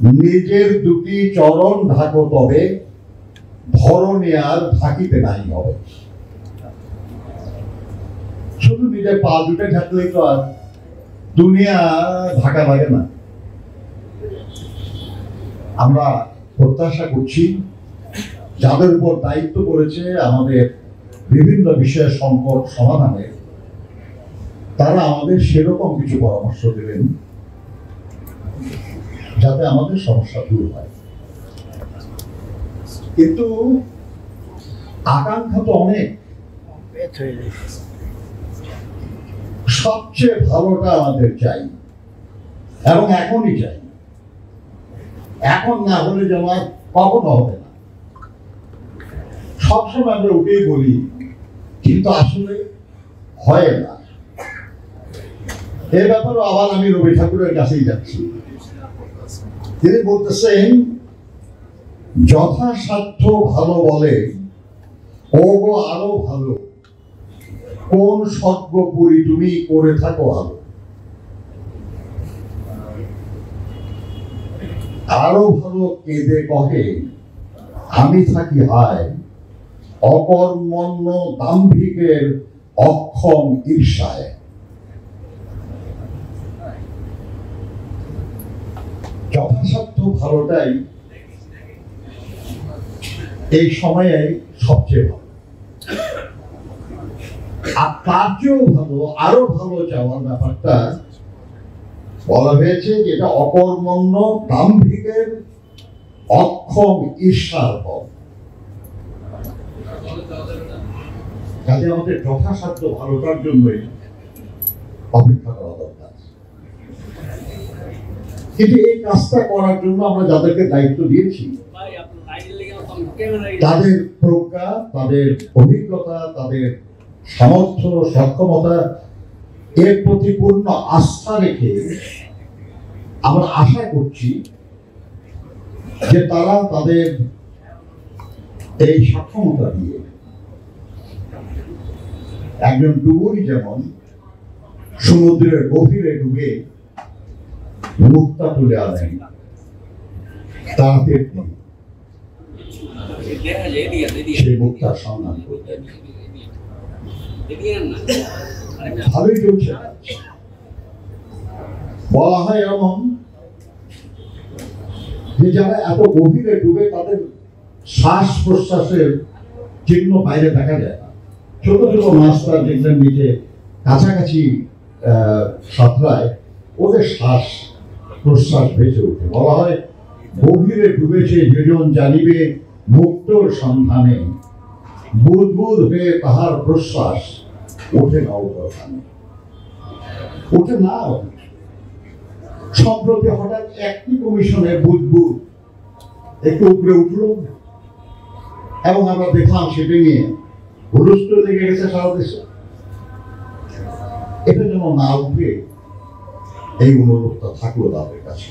নিজের দুটি চরণ ঢাকো তবে ধরণী আর ঢাকিতে নাই হবে। শুধু নিজের পা দুটো ঢাকলেই তো আর দুনিয়া ঢাকা লাগে না। আমরা প্রত্যাশা করছি যাদের উপর দায়িত্ব পড়েছে আমাদের বিভিন্ন বিষয়ের সংকট সমাধানে, তারা আমাদের সেরকম কিছু পরামর্শ দেবেন যাতে আমাদের সমস্যা দূর হয়। কিন্তু আকাঙ্ক্ষা তো অনেক, সবচেয়ে ভালোটা আমাদের চাই এবং এখনই চাই। এখন না হলে যেন কখনো হবে না। সবসময় আমরা ওটাই বলি, কিন্তু আসলে হয় না। এ ব্যাপারে আবার আমি রবি ঠাকুরের কাছেই যাচ্ছি। তিনি বলতেছেন, যথাসাধ্য ভালো বলে ও গো আরো ভালো, কোন সর্বপুরি তুমি করে থাকো আলো। আরো ভালো কেঁদে কহে আমি থাকি হায়, অকর্মণ্য দাম্ভিকের অক্ষম ঈর্ষায়। যথাসাধ্য ভালোটাই এই সময়ে সবচেয়ে ভালো। আর তার চেয়েও ভালো, আরো ভালো চাওয়ার ব্যাপারটা বলা হয়েছে, যেটা অকর্মণ্য দাম্ভিকের অক্ষম ঈর্ষার ফল। কাজে আমাদের যথাসাধ্য ভালোটার জন্যই অপেক্ষা করা দরকার। কিন্তু এই কাজটা করার জন্য আমরা যাদেরকে দায়িত্ব দিয়েছি, তাদের প্রজ্ঞা, তাদের অভিজ্ঞতা, তাদের সামর্থ্য, সক্ষমতা, এর প্রতি পূর্ণ আস্থা রেখে আমরা আশা করছি যে তারা তাদের এই সক্ষমতা দিয়ে একজন ডুবুরি যেমন সমুদ্রের গভীরে ডুবে মুক্তা তুলে আনেন, তাদের সেই মুক্তার সন্ধান করতেন। ভালোই চলছে। বলা হয় এমন যে যারা এত গভীরে ডুবে তাদের শ্বাস প্রশ্বাসের চিহ্ন বাইরে দেখা যায় না। ছোট ছোট মাছটা দেখবেন নিচে কাছাকাছি সাঁতরায়, ওদের শ্বাস প্রশ্বাস ভেসে ওঠে। বলা হয় গভীরে ডুবেছে যেজন জানিবে মুক্তর সন্ধানে, বুদবুদ হয়ে তাহার প্রশ্বাস ওঠে না ওঠানে, ওঠে না। সম্প্রতি হঠাৎ একটি কমিশনের বুদবুদ একটু উপরে উঠল এবং আমরা দেখলাম সেটা নিয়ে হুলস্থুল লেগে গেছে সারা দেশে। এটা যেন না উঠে এই অনুরোধটা থাকলো তাদের কাছে।